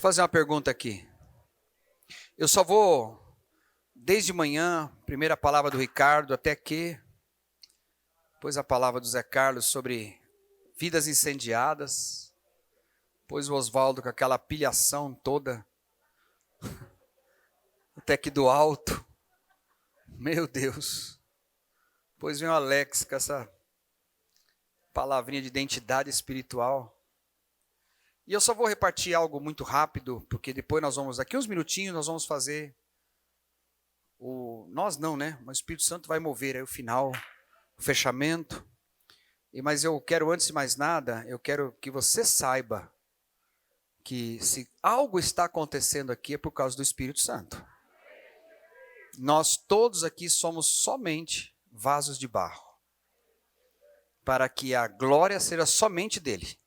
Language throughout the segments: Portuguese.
fazer uma pergunta aqui. Eu só vou, desde manhã, primeira palavra do Ricardo, até que, depois a palavra do Zé Carlos sobre vidas incendiadas, depois o Oswaldo com aquela pilhação toda, até que do alto, meu Deus. Depois vem o Alex com essa palavrinha de identidade espiritual. E eu só vou repartir algo muito rápido, porque depois nós vamos, daqui uns minutinhos, nós vamos fazer nós não, né? Mas o Espírito Santo vai mover aí o final, o fechamento. Mas eu quero, antes de mais nada, eu quero que você saiba que se algo está acontecendo aqui é por causa do Espírito Santo. Nós todos aqui somos somente vasos de barro, para que a glória seja somente dele.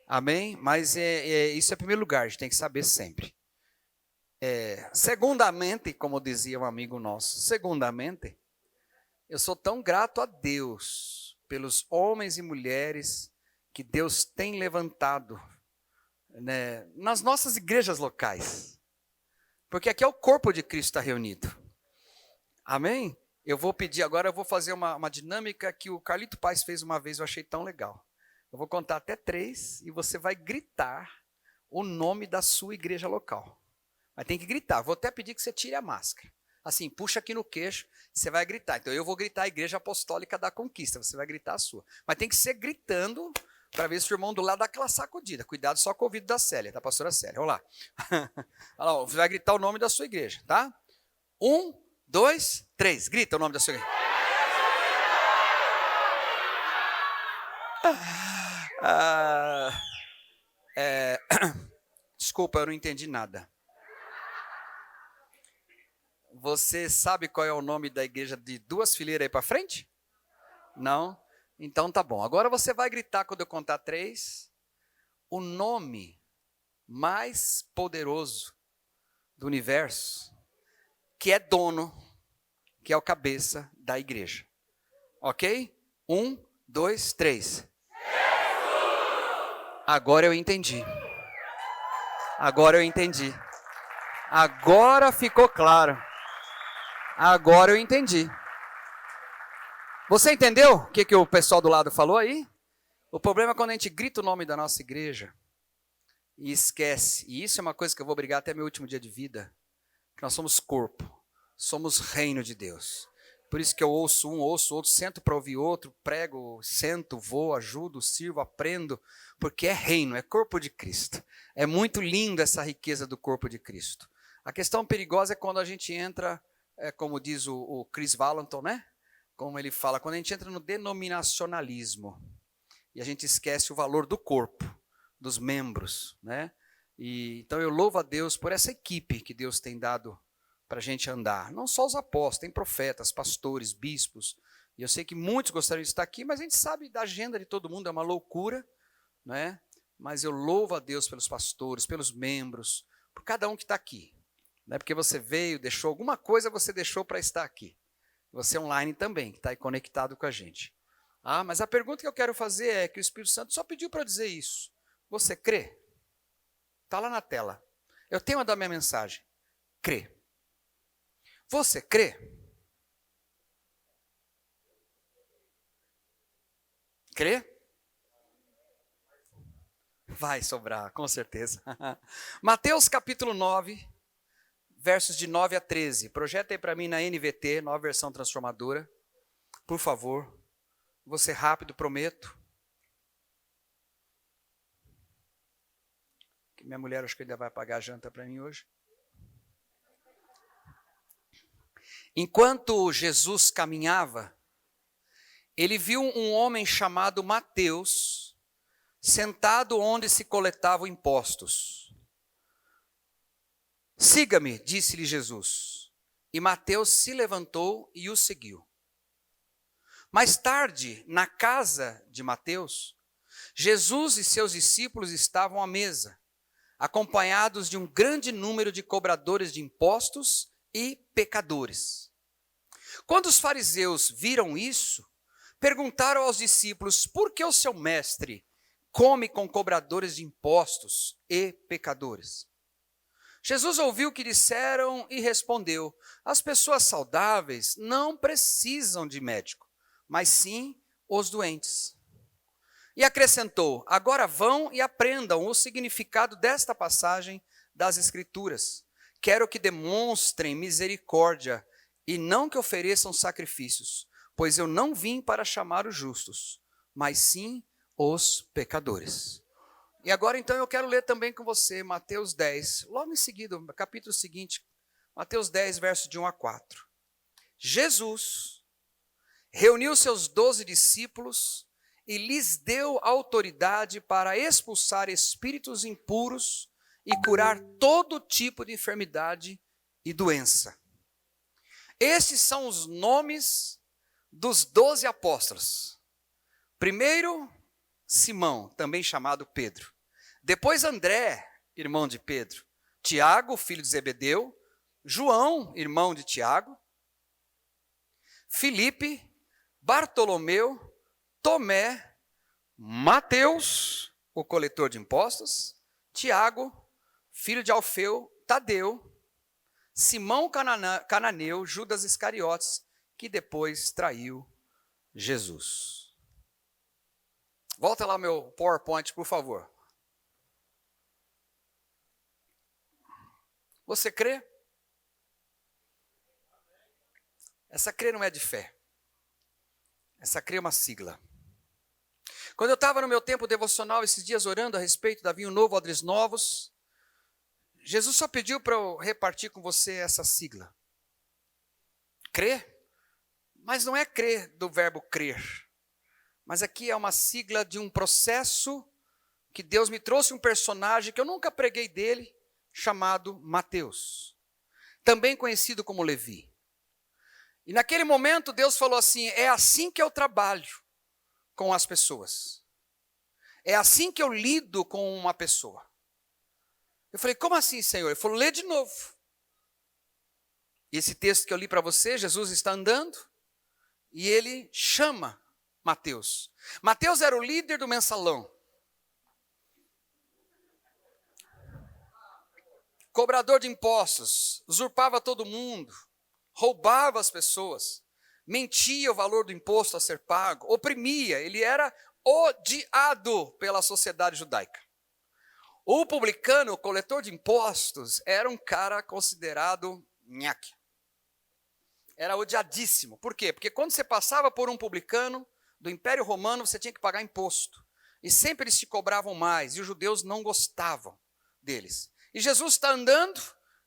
Amém? Mas isso é em primeiro lugar, a gente tem que saber sempre. Segundamente, como dizia um amigo nosso, segundamente, eu sou tão grato a Deus pelos homens e mulheres que Deus tem levantado, né, nas nossas igrejas locais. Porque aqui é o corpo de Cristo está reunido. Amém? Eu vou pedir agora, eu vou fazer uma dinâmica que o Carlito Paz fez uma vez, eu achei tão legal. Eu vou contar até 3 e você vai gritar o nome da sua igreja local. Mas tem que gritar. Vou até pedir que você tire a máscara. Assim, puxa aqui no queixo, você vai gritar. Então eu vou gritar a Igreja Apostólica da Conquista, você vai gritar a sua. Mas tem que ser gritando para ver se o irmão do lado dá aquela sacudida. Cuidado só com o ouvido da Célia, da pastora Célia. Vamos lá. Olha lá, você vai gritar o nome da sua igreja, tá? 1, 2, 3. Grita o nome da sua igreja. Desculpa, eu não entendi nada. Você sabe qual é o nome da igreja de 2 fileiras aí para frente? Não? Então tá bom. Agora você vai gritar quando eu contar 3, o nome mais poderoso do universo, que é dono, que é o cabeça da igreja. Ok? 1, 2, 3. Agora eu entendi. Agora eu entendi. Agora ficou claro. Agora eu entendi. Você entendeu o que o pessoal do lado falou aí? O problema é quando a gente grita o nome da nossa igreja e esquece. E isso é uma coisa que eu vou brigar até meu último dia de vida. Que nós somos corpo. Somos reino de Deus. Por isso que eu ouço um, ouço outro, sento para ouvir outro, prego, sento, vou, ajudo, sirvo, aprendo. Porque é reino, é corpo de Cristo. É muito lindo essa riqueza do corpo de Cristo. A questão perigosa é quando a gente entra, como diz o Chris Valentin, né? Como ele fala, quando a gente entra no denominacionalismo e a gente esquece o valor do corpo, dos membros, né? Então eu louvo a Deus por essa equipe que Deus tem dado para a gente andar. Não só os apóstolos, tem profetas, pastores, bispos. E eu sei que muitos gostariam de estar aqui, mas a gente sabe da agenda de todo mundo, é uma loucura, né? Mas eu louvo a Deus pelos pastores, pelos membros, por cada um que está aqui. Não é porque você veio, deixou alguma coisa, você deixou para estar aqui. Você online também, que está aí conectado com a gente. Mas a pergunta que eu quero fazer é que o Espírito Santo só pediu para dizer isso. Você crê? Está lá na tela. Eu tenho a da minha mensagem. Crê. Você crê? Crê? Vai sobrar, com certeza. Mateus capítulo 9, versos de 9 a 13. Projeta aí para mim na NVT, nova versão transformadora. Por favor. Vou ser rápido, prometo. Que minha mulher acho que ainda vai pagar a janta para mim hoje. Enquanto Jesus caminhava, ele viu um homem chamado Mateus, sentado onde se coletavam impostos. Siga-me, disse-lhe Jesus. E Mateus se levantou e o seguiu. Mais tarde, na casa de Mateus, Jesus e seus discípulos estavam à mesa, acompanhados de um grande número de cobradores de impostos e pecadores. Quando os fariseus viram isso, perguntaram aos discípulos: por que o seu mestre come com cobradores de impostos e pecadores? Jesus ouviu o que disseram e respondeu: as pessoas saudáveis não precisam de médico, mas sim os doentes. E acrescentou: agora vão e aprendam o significado desta passagem das Escrituras. Quero que demonstrem misericórdia e não que ofereçam sacrifícios, pois eu não vim para chamar os justos, mas sim os pecadores. E agora então eu quero ler também com você Mateus 10, logo em seguida, capítulo seguinte, Mateus 10, versos de 1 a 4. Jesus reuniu seus 12 discípulos e lhes deu autoridade para expulsar espíritos impuros e curar todo tipo de enfermidade e doença. Estes são os nomes dos 12 apóstolos. Primeiro, Simão, também chamado Pedro. Depois André, irmão de Pedro. Tiago, filho de Zebedeu. João, irmão de Tiago. Filipe, Bartolomeu, Tomé, Mateus, o coletor de impostos. Tiago, filho de Alfeu, Tadeu. Simão Cananeu, Judas Iscariotes, que depois traiu Jesus. Volta lá meu PowerPoint, por favor. Você crê? Essa crê não é de fé. Essa crê é uma sigla. Quando eu estava no meu tempo devocional, esses dias orando a respeito da Vinho Novo, Odres Novos, Jesus só pediu para eu repartir com você essa sigla. Crer? Mas não é crer do verbo crer. Mas aqui é uma sigla de um processo que Deus me trouxe um personagem que eu nunca preguei dele, chamado Mateus, também conhecido como Levi. E naquele momento Deus falou assim: é assim que eu trabalho com as pessoas. É assim que eu lido com uma pessoa. Eu falei: como assim, Senhor? Ele falou: lê de novo. E esse texto que eu li para você, Jesus está andando e ele chama Mateus. Mateus era o líder do mensalão. Cobrador de impostos, usurpava todo mundo, roubava as pessoas, mentia o valor do imposto a ser pago, oprimia, ele era odiado pela sociedade judaica. O publicano, o coletor de impostos, era um cara considerado nhaque. Era odiadíssimo. Por quê? Porque quando você passava por um publicano do Império Romano, você tinha que pagar imposto. E sempre eles te cobravam mais, e os judeus não gostavam deles. E Jesus está andando,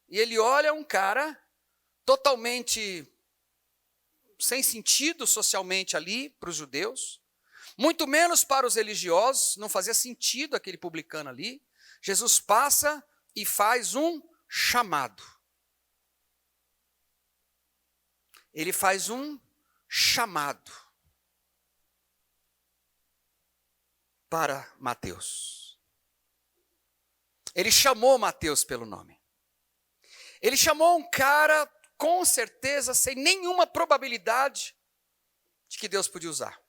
e ele olha um cara totalmente sem sentido socialmente ali para os judeus, muito menos para os religiosos, não fazia sentido aquele publicano ali. Jesus passa e faz um chamado. Ele faz um chamado para Mateus. Ele chamou Mateus pelo nome. Ele chamou um cara, com certeza, sem nenhuma probabilidade de que Deus podia usar.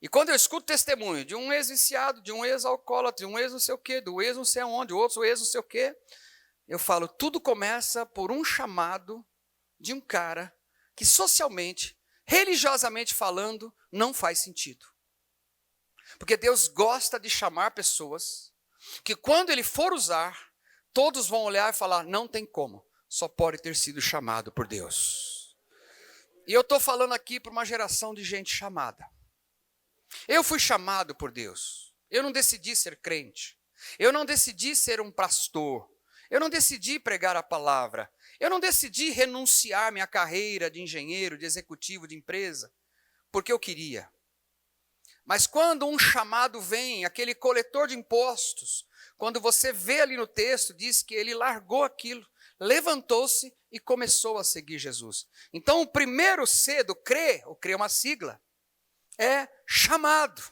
E quando eu escuto testemunho de um ex-viciado, de um ex-alcoólatra, de um ex-não sei o quê, do ex-não sei aonde, outro ex-não sei o quê, eu falo, tudo começa por um chamado de um cara que socialmente, religiosamente falando, não faz sentido. Porque Deus gosta de chamar pessoas que quando Ele for usar, todos vão olhar e falar, não tem como, só pode ter sido chamado por Deus. E eu estou falando aqui para uma geração de gente chamada. Eu fui chamado por Deus. Eu não decidi ser crente. Eu não decidi ser um pastor. Eu não decidi pregar a palavra. Eu não decidi renunciar minha carreira de engenheiro, de executivo de empresa, porque eu queria. Mas quando um chamado vem, aquele coletor de impostos, quando você vê ali no texto, diz que ele largou aquilo, levantou-se e começou a seguir Jesus. Então o primeiro C do crer, o crer é uma sigla, é chamado.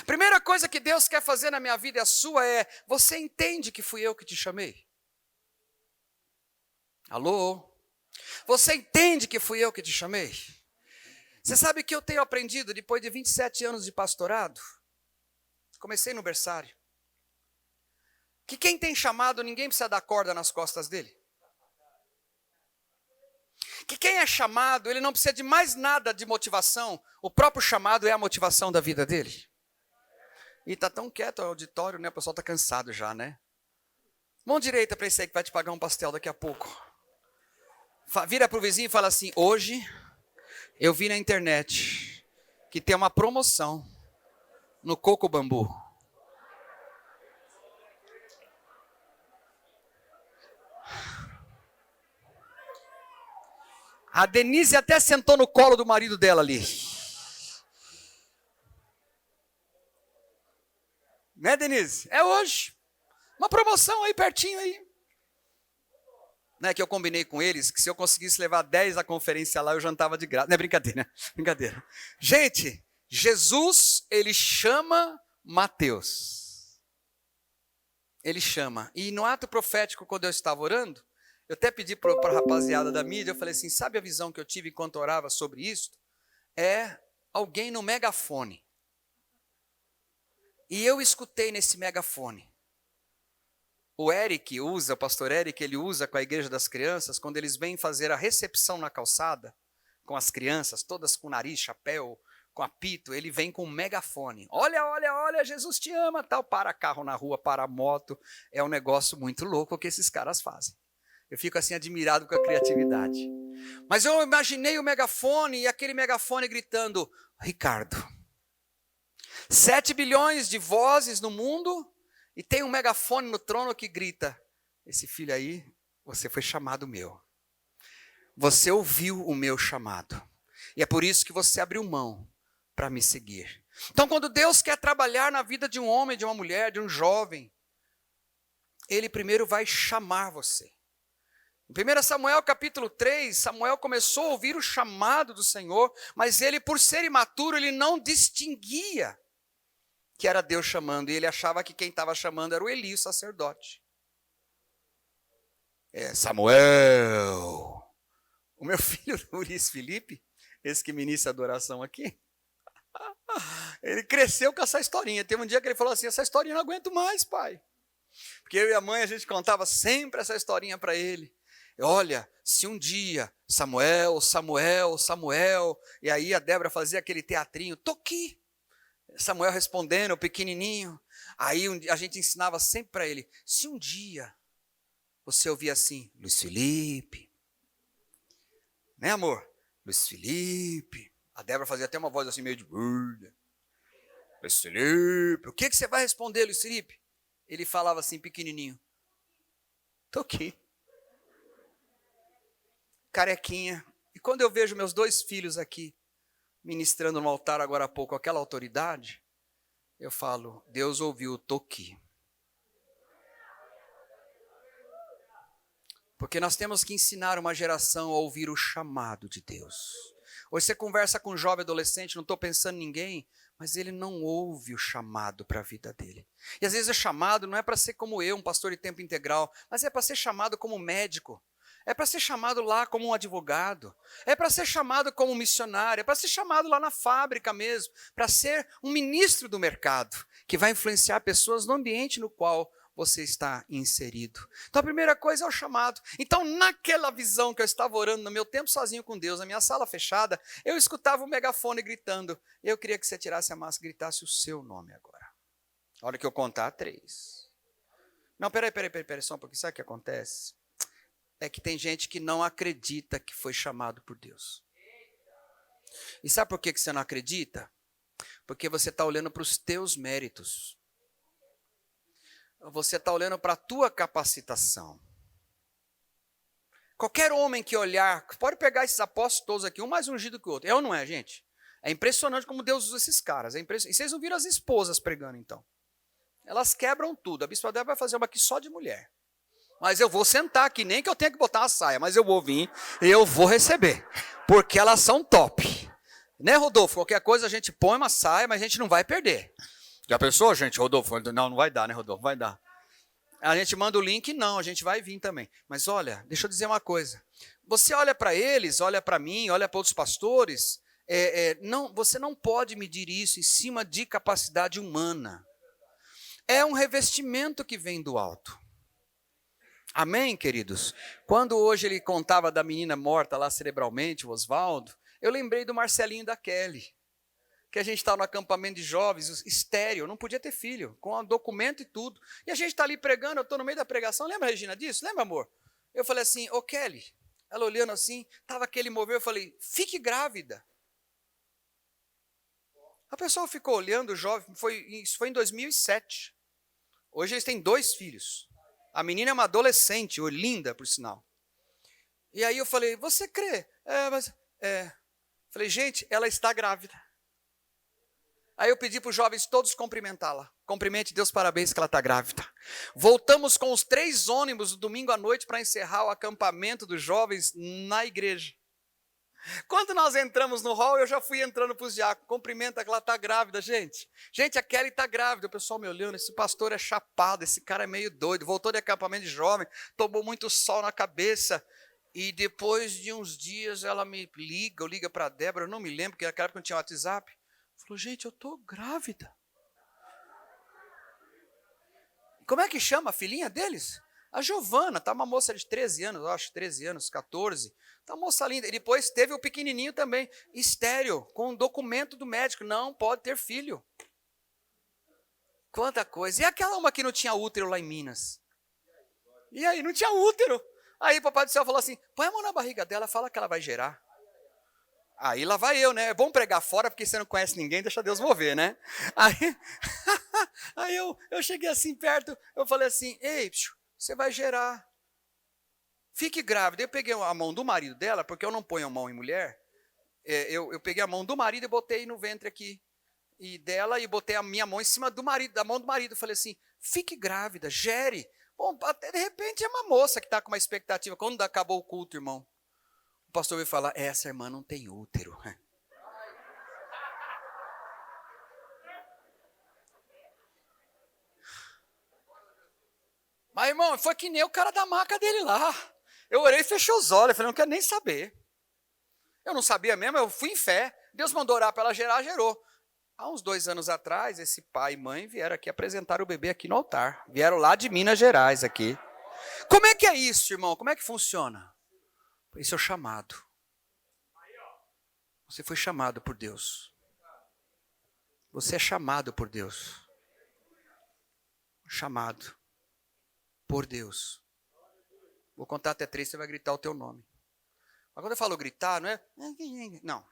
Primeira coisa que Deus quer fazer na minha vida e a sua é, você entende que fui eu que te chamei? Alô? Você entende que fui eu que te chamei? Você sabe que eu tenho aprendido depois de 27 anos de pastorado? Comecei no berçário. Que quem tem chamado, ninguém precisa dar corda nas costas dele. Que quem é chamado, ele não precisa de mais nada de motivação. O próprio chamado é a motivação da vida dele. E tá tão quieto o auditório, né? O pessoal tá cansado já, né? Mão direita para esse aí que vai te pagar um pastel daqui a pouco. Vira pro vizinho e fala assim: hoje eu vi na internet que tem uma promoção no Coco Bambu. A Denise até sentou no colo do marido dela ali. Né, Denise? É hoje. Uma promoção aí pertinho aí. Né, que eu combinei com eles que se eu conseguisse levar 10 à conferência lá, eu jantava de graça. Não é brincadeira, brincadeira. Gente, Jesus, ele chama Mateus. Ele chama. E no ato profético, quando eu estava orando, eu até pedi para a rapaziada da mídia, eu falei assim, sabe a visão que eu tive enquanto orava sobre isso? É alguém no megafone. E eu escutei nesse megafone. O Eric usa, o pastor Eric, ele usa com a igreja das crianças, quando eles vêm fazer a recepção na calçada, com as crianças, todas com nariz, chapéu, com apito, ele vem com um megafone. Olha, olha, olha, Jesus te ama, tal. Para carro na rua, para moto. É um negócio muito louco o que esses caras fazem. Eu fico assim admirado com a criatividade. Mas eu imaginei o megafone e aquele megafone gritando, Ricardo, 7 bilhões de vozes no mundo e tem um megafone no trono que grita, esse filho aí, você foi chamado meu. Você ouviu o meu chamado. E é por isso que você abriu mão para me seguir. Então quando Deus quer trabalhar na vida de um homem, de uma mulher, de um jovem, Ele primeiro vai chamar você. Em 1 Samuel capítulo 3, Samuel começou a ouvir o chamado do Senhor, mas ele, por ser imaturo, ele não distinguia que era Deus chamando, e ele achava que quem estava chamando era o Eli, o sacerdote. Samuel, o meu filho Luiz Felipe, esse que ministra adoração aqui, ele cresceu com essa historinha. Teve um dia que ele falou assim, essa historinha eu não aguento mais, pai. Porque eu e a mãe, a gente contava sempre essa historinha para ele. Olha, se um dia, Samuel, Samuel, Samuel, e aí a Débora fazia aquele teatrinho, tô aqui. Samuel respondendo, pequenininho. Aí a gente ensinava sempre para ele, se um dia você ouvir assim, Luiz Felipe, né amor? Luiz Felipe. A Débora fazia até uma voz assim meio de burda. Luiz Felipe, o que você vai responder, Luiz Felipe? Ele falava assim, pequenininho, tô aqui. Carequinha. E quando eu vejo meus 2 filhos aqui, ministrando no altar agora há pouco, aquela autoridade, eu falo, Deus ouviu, tô aqui. Porque nós temos que ensinar uma geração a ouvir o chamado de Deus. Hoje você conversa com um jovem adolescente, não estou pensando em ninguém, mas ele não ouve o chamado para a vida dele. E às vezes o chamado não é para ser como eu, um pastor de tempo integral, mas é para ser chamado como médico. É para ser chamado lá como um advogado, é para ser chamado como um missionário, é para ser chamado lá na fábrica mesmo, para ser um ministro do mercado, que vai influenciar pessoas no ambiente no qual você está inserido. Então a primeira coisa é o chamado. Então naquela visão que eu estava orando no meu tempo sozinho com Deus, na minha sala fechada, eu escutava o megafone gritando, eu queria que você tirasse a máscara e gritasse o seu nome agora. A hora que eu contar 3. Não, peraí, só um pouquinho, sabe o que acontece? É que tem gente que não acredita que foi chamado por Deus. E sabe por que você não acredita? Porque você está olhando para os teus méritos. Você está olhando para a tua capacitação. Qualquer homem que olhar, pode pegar esses apóstolos todos aqui, um mais ungido que o outro. É ou não é, gente? É impressionante como Deus usa esses caras. E vocês não viram as esposas pregando, então. Elas quebram tudo. A bispa Débora vai fazer uma aqui só de mulher. Mas eu vou sentar aqui, nem que eu tenha que botar uma saia, mas eu vou vir e eu vou receber, porque elas são top. Né, Rodolfo? Qualquer coisa a gente põe uma saia, mas a gente não vai perder. Já pensou, gente, Rodolfo? Não vai dar, né, Rodolfo? Vai dar. A gente manda o link, não, a gente vai vir também. Mas olha, deixa eu dizer uma coisa. Você olha para eles, olha para mim, olha para outros pastores, você não pode medir isso em cima de capacidade humana. É um revestimento que vem do alto. Amém, queridos? Quando hoje ele contava da menina morta lá cerebralmente, o Oswaldo, eu lembrei do Marcelinho e da Kelly. Que a gente estava no acampamento de jovens, estéril, não podia ter filho, com documento e tudo. E a gente está ali pregando, eu estou no meio da pregação, lembra, Regina, disso? Lembra, amor? Eu falei assim, ô Kelly, ela olhando assim, estava aquele mover, eu falei, fique grávida. A pessoa ficou olhando, o jovem, isso foi em 2007. Hoje eles têm 2 filhos. A menina é uma adolescente, linda, por sinal. E aí eu falei, você crê? Falei, gente, ela está grávida. Aí eu pedi para os jovens todos cumprimentá-la. Cumprimente, Deus, parabéns que ela está grávida. Voltamos com os 3 ônibus no domingo à noite para encerrar o acampamento dos jovens na igreja. Quando nós entramos no hall, eu já fui entrando para os diáconos. Cumprimenta que ela está grávida, gente. Gente, a Kelly está grávida. O pessoal me olhando, esse pastor é chapado, esse cara é meio doido. Voltou de acampamento de jovem, tomou muito sol na cabeça. E depois de uns dias ela me liga para a Débora, eu não me lembro, porque naquela época não tinha WhatsApp. Falou, gente, eu estou grávida. Como é que chama a filhinha deles? A Giovana, tá uma moça de 13 anos, eu acho, 13 anos, 14. Tá uma moça linda. E depois teve o pequenininho também, estéril, com documento do médico. Não pode ter filho. Quanta coisa. E aquela uma que não tinha útero lá em Minas? E aí, não tinha útero. Aí o papai do céu falou assim, põe a mão na barriga dela, fala que ela vai gerar. Aí lá vai eu, né? É bom pregar fora, porque você não conhece ninguém, deixa Deus mover, né? Aí eu cheguei assim perto, eu falei assim, ei, você vai gerar. Fique grávida. Eu peguei a mão do marido dela, porque eu não ponho a mão em mulher. Eu peguei a mão do marido e botei no ventre aqui. E dela, e botei a minha mão em cima do marido, da mão do marido. Eu falei assim, fique grávida, gere. Bom, até de repente é uma moça que está com uma expectativa. Quando acabou o culto, irmão, o pastor veio falar, essa irmã não tem útero. Mas, irmão, foi que nem o cara da maca dele lá. Eu orei e fechei os olhos. Eu falei, não quero nem saber. Eu não sabia mesmo, eu fui em fé. Deus mandou orar para ela gerar, gerou. Há uns 2 anos atrás, esse pai e mãe vieram aqui apresentar o bebê aqui no altar. Vieram lá de Minas Gerais aqui. Como é que é isso, irmão? Como é que funciona? Esse é o chamado. Você foi chamado por Deus. Você é chamado por Deus. Chamado por Deus. Vou contar até 3, você vai gritar o teu nome. Mas quando eu falo gritar, não é... Não.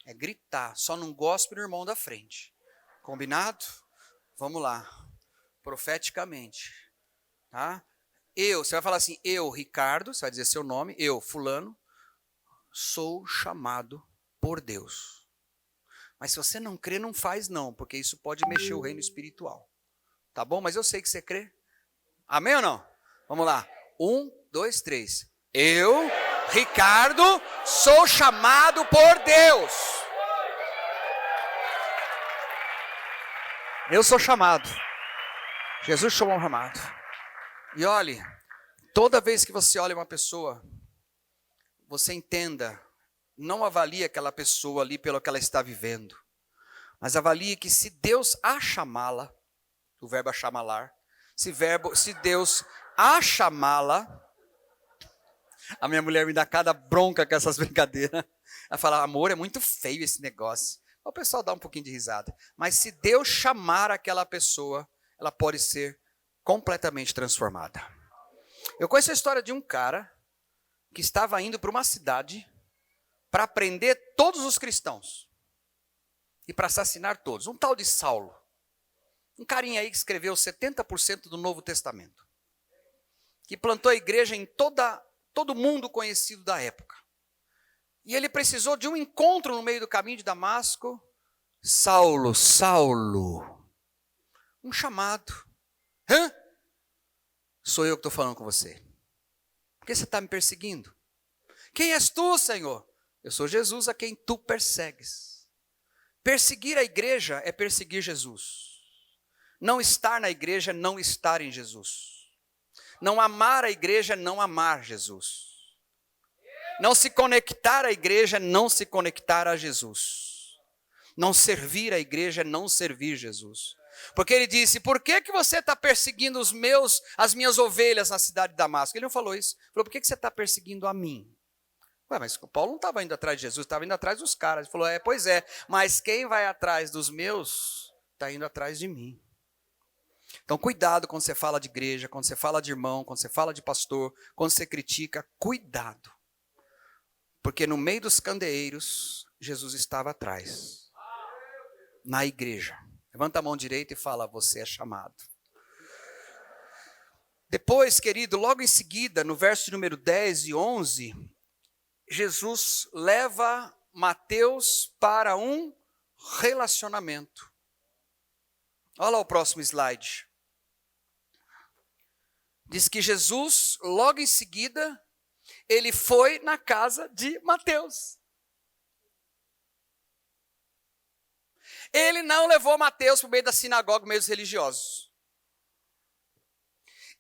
É gritar. Só não gospe no irmão da frente. Combinado? Vamos lá. Profeticamente. Tá? Você vai falar assim, eu, Ricardo, você vai dizer seu nome, eu, fulano, sou chamado por Deus. Mas se você não crê, não faz não, porque isso pode mexer o reino espiritual. Tá bom? Mas eu sei que você crê. Amém ou não? Vamos lá. 1, 2, 3. Eu, Ricardo, sou chamado por Deus. Eu sou chamado. Jesus chamou um chamado. E olhe, toda vez que você olha uma pessoa, você entenda, não avalie aquela pessoa ali pelo que ela está vivendo, mas avalie que se Deus a chamá-la, o verbo achamalar, se Deus a chamá-la, a minha mulher me dá cada bronca com essas brincadeiras. Ela fala, amor, é muito feio esse negócio. O pessoal dá um pouquinho de risada. Mas se Deus chamar aquela pessoa, ela pode ser completamente transformada. Eu conheço a história de um cara que estava indo para uma cidade para prender todos os cristãos e para assassinar todos. Um tal de Saulo. Um carinha aí que escreveu 70% do Novo Testamento. Que plantou a igreja em todo mundo conhecido da época. E ele precisou de um encontro no meio do caminho de Damasco. Saulo, Saulo. Um chamado. Hã? Sou eu que estou falando com você. Por que você está me perseguindo? Quem és tu, Senhor? Eu sou Jesus a quem tu persegues. Perseguir a igreja é perseguir Jesus. Não estar na igreja é não estar em Jesus. Não amar a igreja é não amar Jesus. Não se conectar à igreja é não se conectar a Jesus. Não servir a igreja é não servir Jesus. Porque ele disse, por que você está perseguindo as minhas ovelhas na cidade de Damasco? Ele não falou isso. Ele falou, por que você está perseguindo a mim? Ué, mas o Paulo não estava indo atrás de Jesus, estava indo atrás dos caras. Ele falou, pois é, mas quem vai atrás dos meus, está indo atrás de mim. Então, cuidado quando você fala de igreja, quando você fala de irmão, quando você fala de pastor, quando você critica, cuidado. Porque no meio dos candeeiros, Jesus estava atrás. Na igreja. Levanta a mão direita e fala, você é chamado. Depois, querido, logo em seguida, no verso número 10 e 11, Jesus leva Mateus para um relacionamento. Olha lá o próximo slide. Diz que Jesus, logo em seguida, ele foi na casa de Mateus. Ele não levou Mateus para o meio da sinagoga, meio dos religiosos.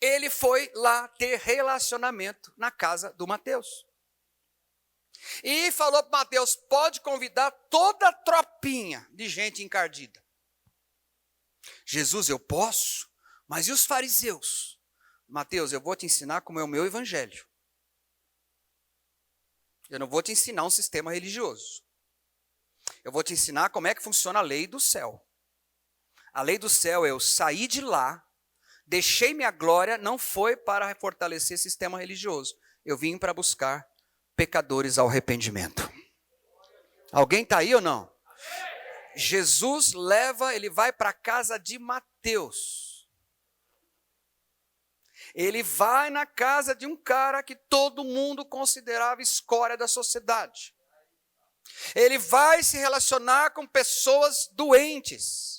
Ele foi lá ter relacionamento na casa do Mateus. E falou para Mateus, pode convidar toda a tropinha de gente encardida. Jesus, eu posso, mas e os fariseus? Mateus, eu vou te ensinar como é o meu evangelho. Eu não vou te ensinar um sistema religioso. Eu vou te ensinar como é que funciona a lei do céu. A lei do céu é eu saí de lá, deixei minha glória, não foi para fortalecer sistema religioso. Eu vim para buscar pecadores ao arrependimento. Alguém está aí ou não? Jesus ele vai para a casa de Mateus. Ele vai na casa de um cara que todo mundo considerava escória da sociedade. Ele vai se relacionar com pessoas doentes.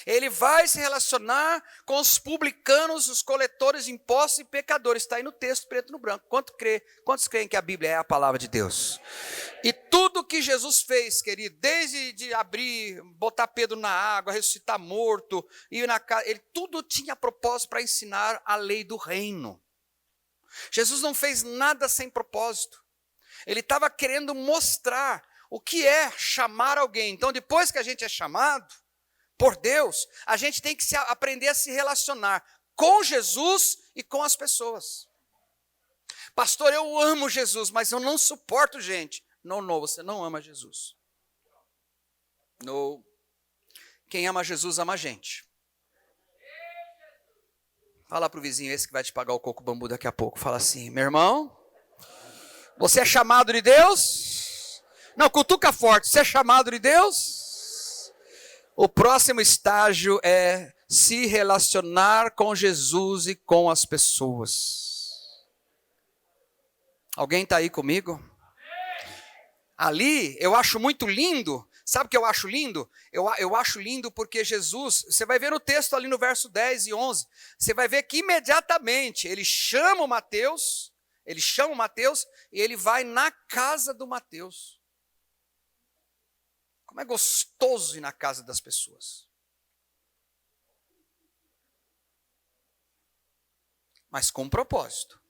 Ele vai se relacionar com os publicanos, os coletores de impostos e pecadores. Está aí no texto, preto no branco. Quantos creem que a Bíblia é a palavra de Deus? E tudo que Jesus fez, querido, desde de abrir, botar Pedro na água, ressuscitar morto, ir na casa, ele tudo tinha propósito para ensinar a lei do reino. Jesus não fez nada sem propósito. Ele estava querendo mostrar o que é chamar alguém. Então, depois que a gente é chamado por Deus, a gente tem que aprender a se relacionar com Jesus e com as pessoas. Pastor, eu amo Jesus, mas eu não suporto gente. Não, você não ama Jesus. Não. Quem ama Jesus ama a gente. Fala para o vizinho esse que vai te pagar o coco bambu daqui a pouco. Fala assim, meu irmão, você é chamado de Deus? Não, cutuca forte, você é chamado de Deus? O próximo estágio é se relacionar com Jesus e com as pessoas. Alguém está aí comigo? Ali, eu acho muito lindo. Sabe o que eu acho lindo? Eu acho lindo porque Jesus, você vai ver no texto ali no verso 10 e 11, você vai ver que imediatamente ele chama o Mateus e ele vai na casa do Mateus. Como é gostoso ir na casa das pessoas. Mas com um propósito.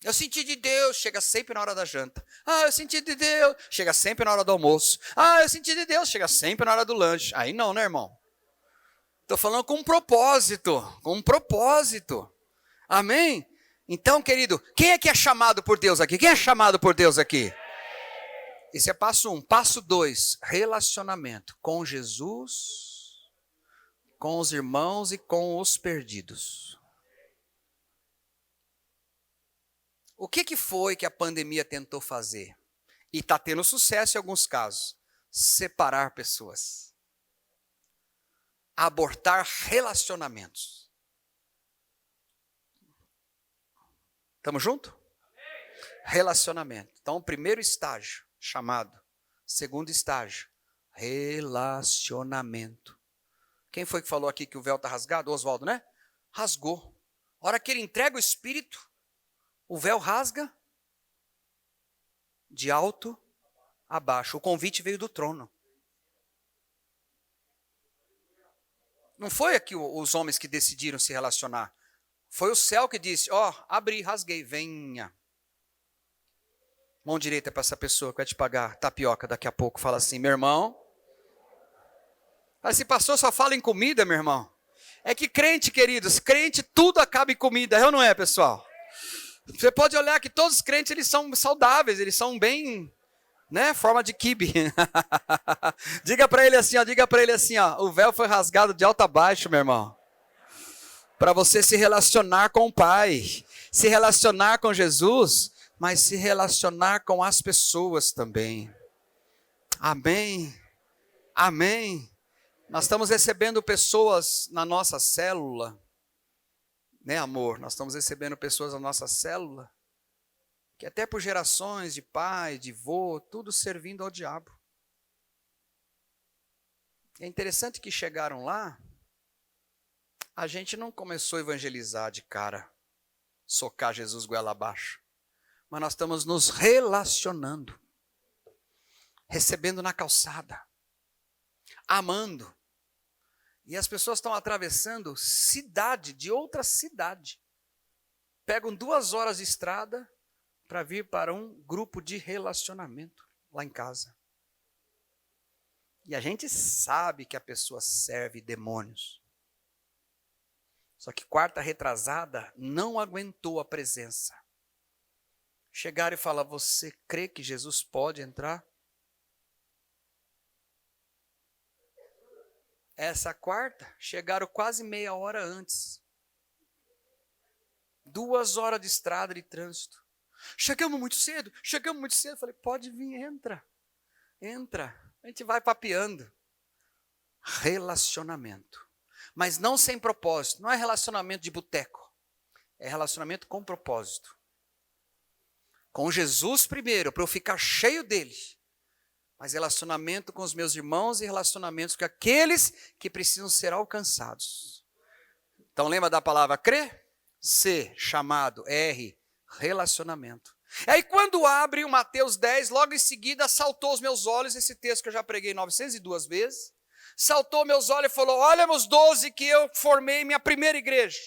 Eu senti de Deus, chega sempre na hora da janta. Eu senti de Deus, chega sempre na hora do almoço. Eu senti de Deus, chega sempre na hora do lanche. Aí não, né, irmão? Estou falando com um propósito, Amém? Então, querido, quem é que é chamado por Deus aqui? Quem é chamado por Deus aqui? Esse é passo 1. Passo 2, relacionamento com Jesus, com os irmãos e com os perdidos. O que foi que a pandemia tentou fazer? E está tendo sucesso em alguns casos. Separar pessoas. Abortar relacionamentos. Estamos juntos? Relacionamento. Então, o primeiro estágio, chamado. Segundo estágio, relacionamento. Quem foi que falou aqui que o véu está rasgado? Oswaldo, né? Rasgou. A hora que ele entrega o Espírito, o véu rasga de alto a baixo. O convite veio do trono. Não foi aqui os homens que decidiram se relacionar. Foi o céu que disse, abri, rasguei, venha. Mão direita para essa pessoa que vai te pagar tapioca daqui a pouco. Fala assim, meu irmão, Mas se pastor só fala em comida, meu irmão. É que crente, queridos, crente tudo acaba em comida, é ou não é, pessoal? Você pode olhar que todos os crentes, eles são saudáveis, eles são bem, né, forma de quibe. Diga para ele assim, ó, o véu foi rasgado de alto a baixo, meu irmão. Para você se relacionar com o Pai, se relacionar com Jesus, mas se relacionar com as pessoas também. Amém. Amém. Nós estamos recebendo pessoas na nossa célula, né, amor? Nós estamos recebendo pessoas na nossa célula, que até por gerações de pai, de vô, tudo servindo ao diabo. É interessante que chegaram lá, a gente não começou a evangelizar de cara, socar Jesus goela abaixo, mas nós estamos nos relacionando, recebendo na calçada, amando. E as pessoas estão atravessando cidade de outra cidade. Pegam 2 horas de estrada para vir para um grupo de relacionamento lá em casa. E a gente sabe que a pessoa serve demônios. Só que quarta retrasada não aguentou a presença. Chegaram e falaram: você crê que Jesus pode entrar? Essa quarta, chegaram quase meia hora antes. 2 horas de estrada de trânsito. Chegamos muito cedo. Falei, pode vir, entra. A gente vai papeando. Relacionamento. Mas não sem propósito. Não é relacionamento de boteco. É relacionamento com propósito. Com Jesus primeiro, para eu ficar cheio dele. Mas relacionamento com os meus irmãos e relacionamentos com aqueles que precisam ser alcançados. Então lembra da palavra crer? C, chamado. R, relacionamento. Aí quando abre o Mateus 10, logo em seguida saltou aos meus olhos esse texto que eu já preguei 902 vezes. Saltou meus olhos e falou: olha meus 12 que eu formei minha primeira igreja.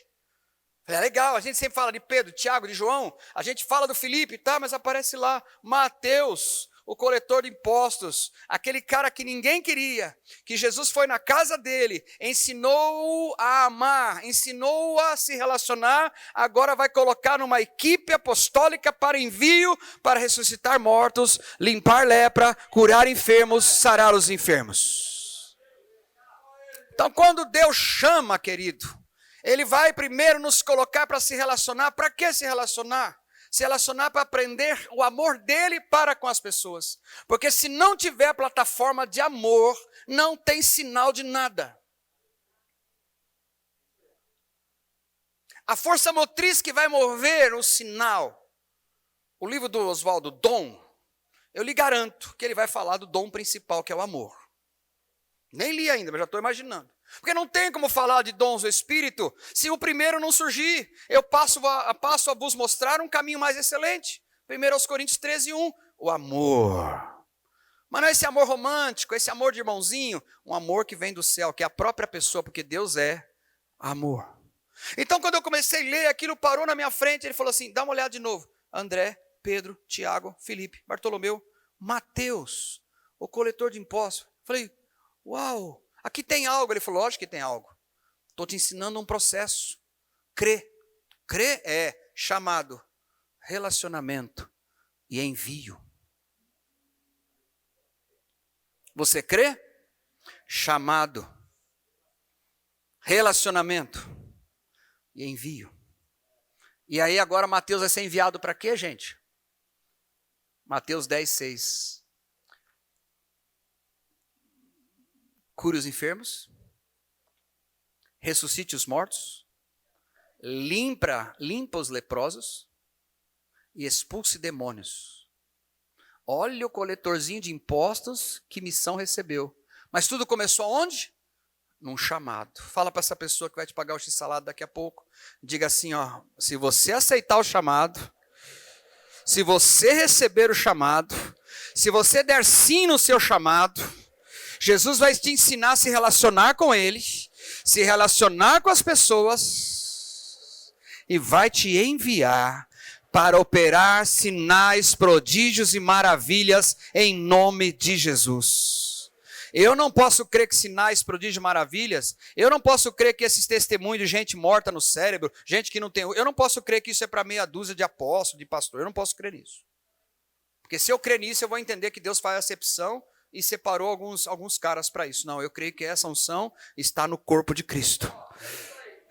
É legal, a gente sempre fala de Pedro, de Tiago, de João. A gente fala do Filipe, tá? Mas aparece lá Mateus, o coletor de impostos, aquele cara que ninguém queria, que Jesus foi na casa dele, ensinou-o a amar, ensinou-o a se relacionar, agora vai colocar numa equipe apostólica para envio, para ressuscitar mortos, limpar lepra, curar enfermos, sarar os enfermos. Então quando Deus chama, querido, Ele vai primeiro nos colocar para se relacionar. Para que se relacionar? Se relacionar para aprender o amor dele para com as pessoas. Porque se não tiver plataforma de amor, não tem sinal de nada. A força motriz que vai mover o sinal. O livro do Oswaldo, Dom, eu lhe garanto que ele vai falar do dom principal, que é o amor. Nem li ainda, mas já estou imaginando. Porque não tem como falar de dons do Espírito se o primeiro não surgir. Eu passo a vos mostrar um caminho mais excelente. 1 Coríntios 13:1, o amor. Mas não é esse amor romântico, esse amor de irmãozinho, um amor que vem do céu, que é a própria pessoa, porque Deus é amor. Então quando eu comecei a ler, aquilo parou na minha frente, ele falou assim, dá uma olhada de novo. André, Pedro, Tiago, Filipe, Bartolomeu, Mateus, o coletor de impostos. Falei, uau! Aqui tem algo. Ele falou, lógico que tem algo. Estou te ensinando um processo. Crer. Crer é chamado, relacionamento e envio. Você crê? Chamado, relacionamento e envio. E aí agora Mateus vai ser enviado para quê, gente? Mateus 10:6. Cure os enfermos, ressuscite os mortos, limpa os leprosos e expulse demônios. Olha o coletorzinho de impostos, que missão recebeu. Mas tudo começou aonde? Num chamado. Fala para essa pessoa que vai te pagar o x-salado daqui a pouco. Diga assim, ó, se você aceitar o chamado, se você receber o chamado, se você der sim no seu chamado, Jesus vai te ensinar a se relacionar com Ele, se relacionar com as pessoas e vai te enviar para operar sinais, prodígios e maravilhas em nome de Jesus. Eu não posso crer que sinais, prodígios, maravilhas, eu não posso crer que esses testemunhos de gente morta no cérebro, gente que não tem... Eu não posso crer que isso é para meia dúzia de apóstolos, de pastor. Eu não posso crer nisso. Porque se eu crer nisso, eu vou entender que Deus faz acepção e separou alguns caras para isso. Não, eu creio que essa unção está no corpo de Cristo.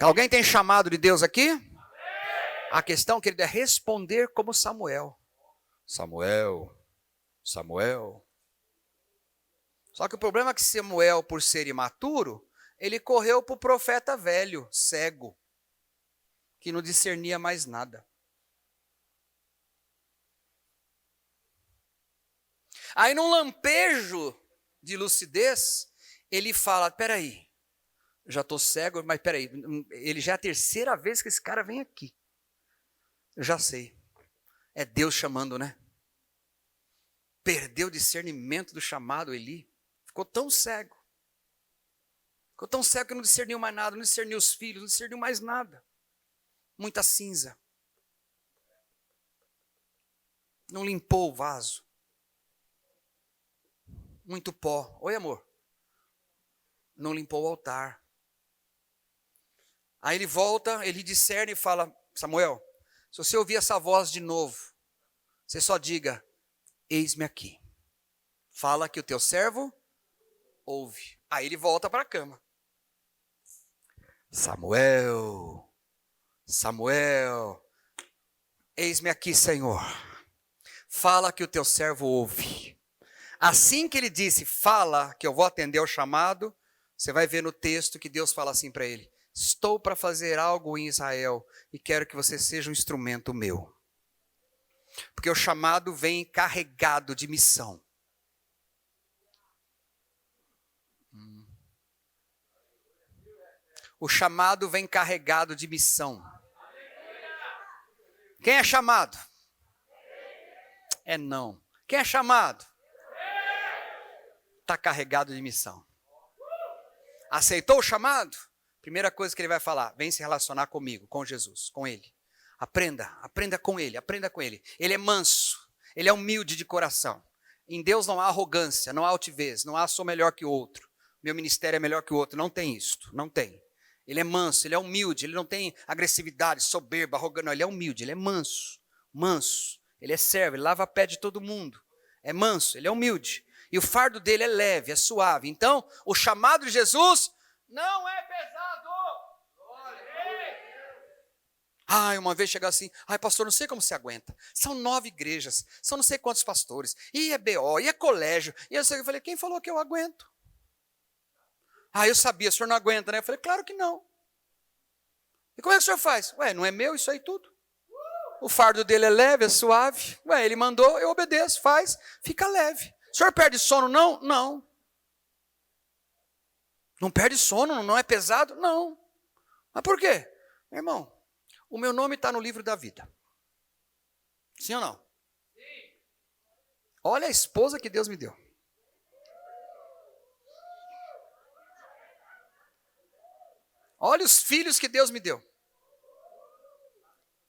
Alguém tem chamado de Deus aqui? A questão, querido, é responder como Samuel. Samuel. Só que o problema é que Samuel, por ser imaturo, ele correu para o profeta velho, cego, que não discernia mais nada. Aí num lampejo de lucidez, ele fala, peraí, já estou cego, mas peraí, ele já é a terceira vez que esse cara vem aqui. Eu já sei, é Deus chamando, né? Perdeu o discernimento do chamado, Eli. Ficou tão cego que não discerniu mais nada, não discerniu os filhos, não discerniu mais nada. Muita cinza. Não limpou o vaso. Muito pó. Oi, amor. Não limpou o altar. Aí ele volta, ele discerne e fala, Samuel, se você ouvir essa voz de novo, você só diga, eis-me aqui. Fala que o teu servo ouve. Aí ele volta para a cama. Samuel, eis-me aqui, Senhor. Fala que o teu servo ouve. Assim que ele disse, fala que eu vou atender ao chamado, você vai ver no texto que Deus fala assim para ele, estou para fazer algo em Israel e quero que você seja um instrumento meu. Porque o chamado vem carregado de missão. O chamado vem carregado de missão. Quem é chamado? É não. Quem é chamado? Está carregado de missão. Aceitou o chamado? Primeira coisa que ele vai falar, vem se relacionar comigo, com Jesus, com ele. Aprenda com ele, aprenda com ele. Ele é manso, ele é humilde de coração. Em Deus não há arrogância, não há altivez, não há sou melhor que o outro. Meu ministério é melhor que o outro, não tem isto, não tem. Ele é manso, ele é humilde, ele não tem agressividade, soberba, arrogante, não, ele é humilde, ele é manso. Ele é servo, ele lava a pé de todo mundo. É manso, ele é humilde. E o fardo dele é leve, é suave. Então, o chamado de Jesus não é pesado. Ai, uma vez chegar assim, ai pastor, não sei como você aguenta. São 9 igrejas, são não sei quantos pastores, e é BO, e é colégio. E eu falei, quem falou que eu aguento? Ah, eu sabia, o senhor não aguenta, né? Eu falei, claro que não. E como é que o senhor faz? Ué, não é meu isso aí tudo? O fardo dele é leve, é suave. Ué, ele mandou, eu obedeço, faz, fica leve. O senhor perde sono? Não? Não. Não perde sono? Não é pesado? Não. Mas por quê? Meu irmão, o meu nome está no livro da vida. Sim ou não? Sim. Olha a esposa que Deus me deu. Olha os filhos que Deus me deu.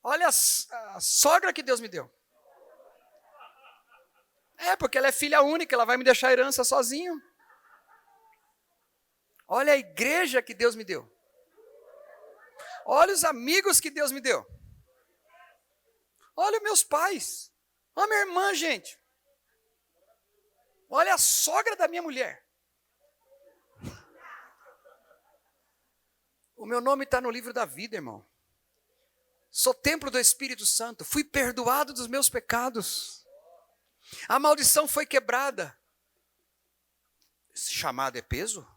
Olha a sogra que Deus me deu. É, porque ela é filha única, ela vai me deixar a herança sozinho. Olha a igreja que Deus me deu. Olha os amigos que Deus me deu. Olha os meus pais. Olha minha irmã, gente. Olha a sogra da minha mulher. O meu nome está no livro da vida, irmão. Sou templo do Espírito Santo. Fui perdoado dos meus pecados. A maldição foi quebrada. Esse chamado é peso?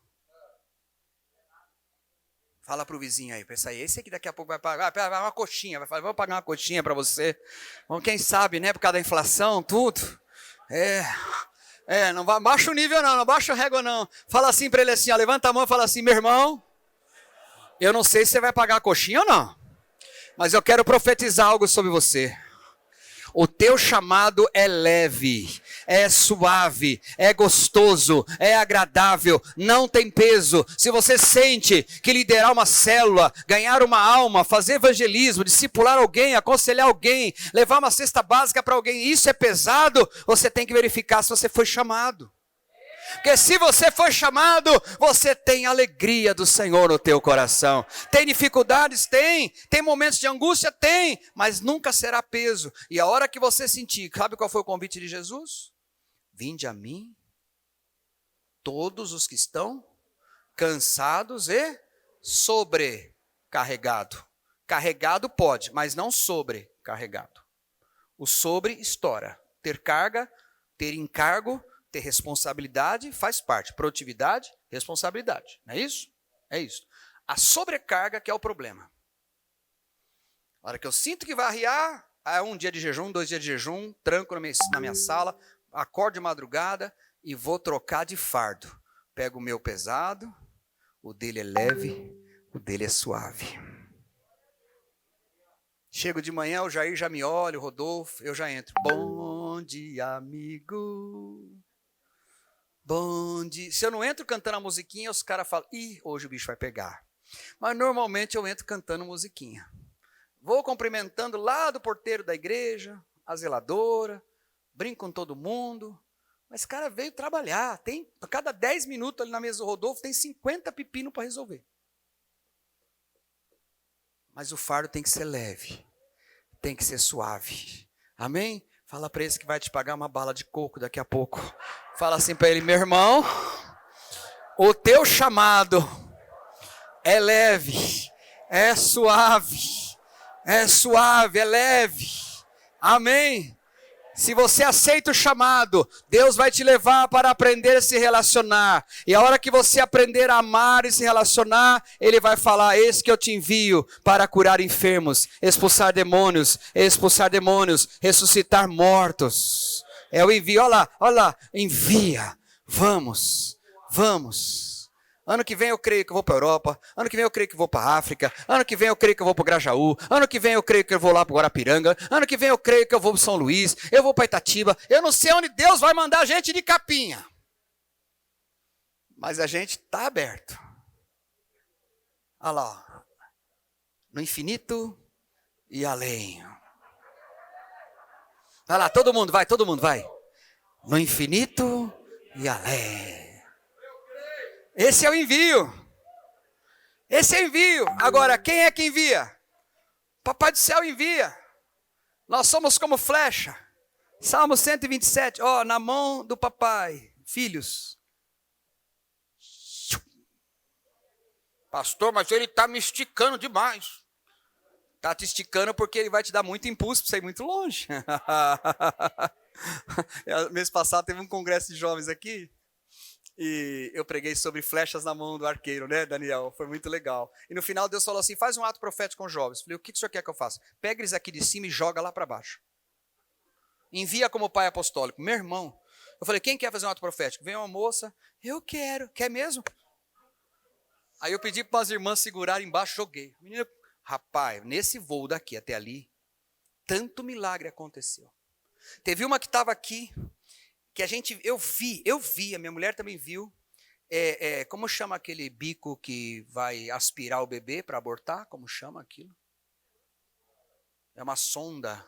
Fala para o vizinho aí, pensa aí, esse aqui daqui a pouco vai pagar uma coxinha, vai falar, vou pagar uma coxinha para você. Bom, quem sabe, né, por causa da inflação, tudo. Não baixa o nível não baixa o régua não. Fala assim para ele assim, ó, levanta a mão e fala assim, meu irmão, eu não sei se você vai pagar a coxinha ou não, mas eu quero profetizar algo sobre você. O teu chamado é leve, é suave, é gostoso, é agradável, não tem peso. Se você sente que liderar uma célula, ganhar uma alma, fazer evangelismo, discipular alguém, aconselhar alguém, levar uma cesta básica para alguém, isso é pesado, você tem que verificar se você foi chamado. Porque se você for chamado, você tem alegria do Senhor no teu coração. Tem dificuldades? Tem. Tem momentos de angústia? Tem. Mas nunca será peso. E a hora que você sentir, sabe qual foi o convite de Jesus? Vinde a mim, todos os que estão cansados e sobrecarregados. Carregado pode, mas não sobrecarregado. O sobre estoura. Ter carga, ter encargo, ter responsabilidade faz parte. Produtividade, responsabilidade. Não é isso? É isso. A sobrecarga que é o problema. A hora que eu sinto que vai arriar, é um dia de jejum, 2 dias de jejum, tranco na minha sala, acordo de madrugada e vou trocar de fardo. Pego o meu pesado, o dele é leve, o dele é suave. Chego de manhã, o Jair já me olha, o Rodolfo, eu já entro. Bom dia, amigo. Bom dia. Se eu não entro cantando a musiquinha, os caras falam, ih, hoje o bicho vai pegar. Mas normalmente eu entro cantando musiquinha. Vou cumprimentando lá do porteiro da igreja, a zeladora, brinco com todo mundo. Mas o cara veio trabalhar. Tem, a cada 10 minutos ali na mesa do Rodolfo, tem 50 pepinos para resolver. Mas o fardo tem que ser leve, tem que ser suave. Amém? Fala para esse que vai te pagar uma bala de coco daqui a pouco. Fala assim para ele, meu irmão, o teu chamado é leve, é suave, é leve. Amém? Se você aceita o chamado, Deus vai te levar para aprender a se relacionar. E a hora que você aprender a amar e se relacionar, Ele vai falar, eis que eu te envio para curar enfermos, expulsar demônios, ressuscitar mortos. É o envio, olha lá, envia, vamos. Ano que vem eu creio que eu vou para a Europa. Ano que vem eu creio que eu vou para a África. Ano que vem eu creio que eu vou para o Grajaú. Ano que vem eu creio que eu vou lá para o Guarapiranga. Ano que vem eu creio que eu vou para São Luís. Eu vou para Itatiba. Eu não sei onde Deus vai mandar a gente de capinha. Mas a gente está aberto. Olha lá. Ó. No infinito e além. Olha lá, todo mundo vai. No infinito e além. Esse é o envio. Agora, quem é que envia? Papai do céu envia. Nós somos como flecha. Salmo 127. Na mão do papai. Filhos. Pastor, mas ele está me esticando demais. Está te esticando porque ele vai te dar muito impulso para você ir muito longe. Mês passado teve um congresso de jovens aqui. E eu preguei sobre flechas na mão do arqueiro, né, Daniel? Foi muito legal. E no final Deus falou assim, faz um ato profético com os jovens. Eu falei, o que o senhor quer que eu faça? Pega eles aqui de cima e joga lá para baixo. Envia como pai apostólico. Meu irmão. Eu falei, quem quer fazer um ato profético? Vem uma moça. Eu quero. Quer mesmo? Aí eu pedi para as irmãs segurarem embaixo, joguei. Menina, rapaz, nesse voo daqui até ali, tanto milagre aconteceu. Teve uma que estava aqui, que eu vi, a minha mulher também viu, como chama aquele bico que vai aspirar o bebê para abortar? Como chama aquilo? É uma sonda,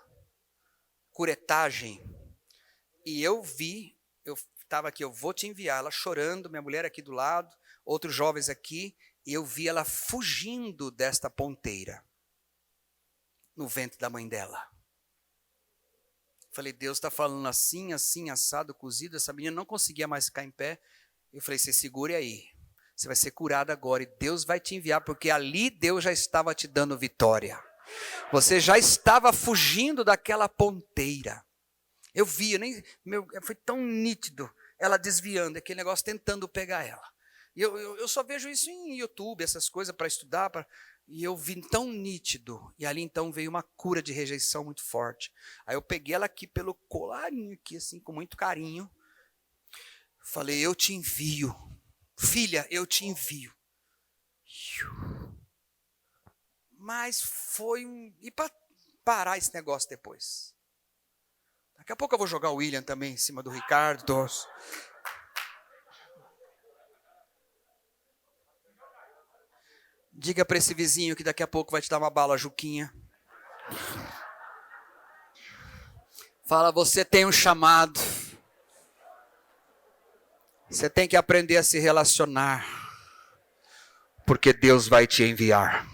curetagem. E eu estava aqui, eu vou te enviar, ela chorando, minha mulher aqui do lado, outros jovens aqui, e eu vi ela fugindo desta ponteira, no ventre da mãe dela. Falei, Deus está falando assim, assado, cozido. Essa menina não conseguia mais ficar em pé. Eu falei, você segure aí. Você vai ser curada agora. E Deus vai te enviar, porque ali Deus já estava te dando vitória. Você já estava fugindo daquela ponteira. Eu vi, foi tão nítido. Ela desviando, aquele negócio tentando pegar ela. E eu só vejo isso em YouTube, essas coisas para estudar. E eu vi tão nítido, e ali então veio uma cura de rejeição muito forte. Aí eu peguei ela aqui pelo colarinho, aqui assim, com muito carinho. Falei, eu te envio. Filha, eu te envio. Mas foi E para parar esse negócio depois? Daqui a pouco eu vou jogar o William também em cima do Ricardo. Diga para esse vizinho que daqui a pouco vai te dar uma bala, Juquinha. Fala, você tem um chamado. Você tem que aprender a se relacionar, porque Deus vai te enviar.